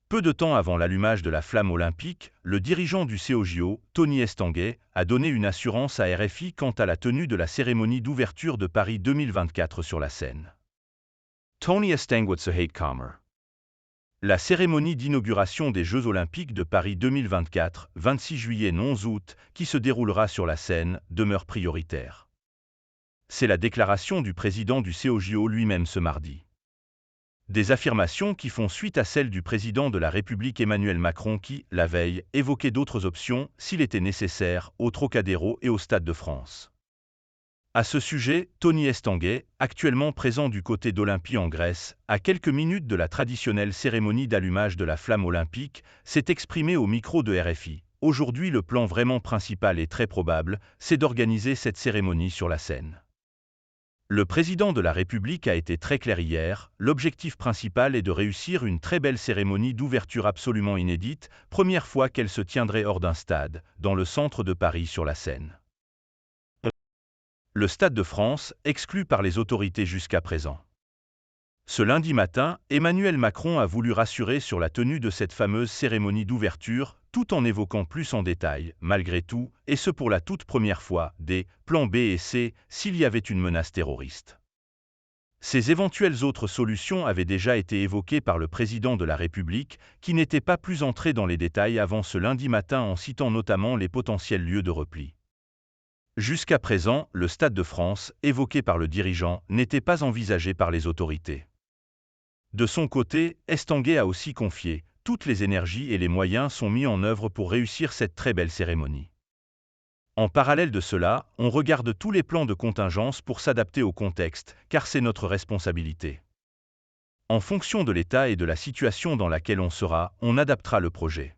Peu de temps avant l'allumage de la flamme olympique, le dirigeant du COJO, Tony Estanguet, a donné une assurance à RFI quant à la tenue de la cérémonie d'ouverture de Paris 2024 sur la Seine. Tony Estanguet se hate calmer. La cérémonie d'inauguration des Jeux Olympiques de Paris 2024, 26 juillet et 11 août, qui se déroulera sur la Seine, demeure prioritaire. C'est la déclaration du président du COJO lui-même ce mardi. Des affirmations qui font suite à celles du président de la République Emmanuel Macron qui, la veille, évoquait d'autres options, s'il était nécessaire, au Trocadéro et au Stade de France. À ce sujet, Tony Estanguet, actuellement présent du côté d'Olympie en Grèce, à quelques minutes de la traditionnelle cérémonie d'allumage de la flamme olympique, s'est exprimé au micro de RFI. Aujourd'hui, le plan vraiment principal et très probable, c'est d'organiser cette cérémonie sur la Seine. Le président de la République a été très clair hier, l'objectif principal est de réussir une très belle cérémonie d'ouverture absolument inédite, première fois qu'elle se tiendrait hors d'un stade, dans le centre de Paris sur la Seine. Le Stade de France, exclu par les autorités jusqu'à présent. Ce lundi matin, Emmanuel Macron a voulu rassurer sur la tenue de cette fameuse cérémonie d'ouverture, tout en évoquant plus en détail, malgré tout, et ce pour la toute première fois, des plans B et C s'il y avait une menace terroriste. Ces éventuelles autres solutions avaient déjà été évoquées par le président de la République, qui n'était pas plus entré dans les détails avant ce lundi matin en citant notamment les potentiels lieux de repli. Jusqu'à présent, le Stade de France, évoqué par le dirigeant, n'était pas envisagé par les autorités. De son côté, Estanguet a aussi confié « Toutes les énergies et les moyens sont mis en œuvre pour réussir cette très belle cérémonie. En parallèle de cela, on regarde tous les plans de contingence pour s'adapter au contexte, car c'est notre responsabilité. En fonction de l'état et de la situation dans laquelle on sera, on adaptera le projet. »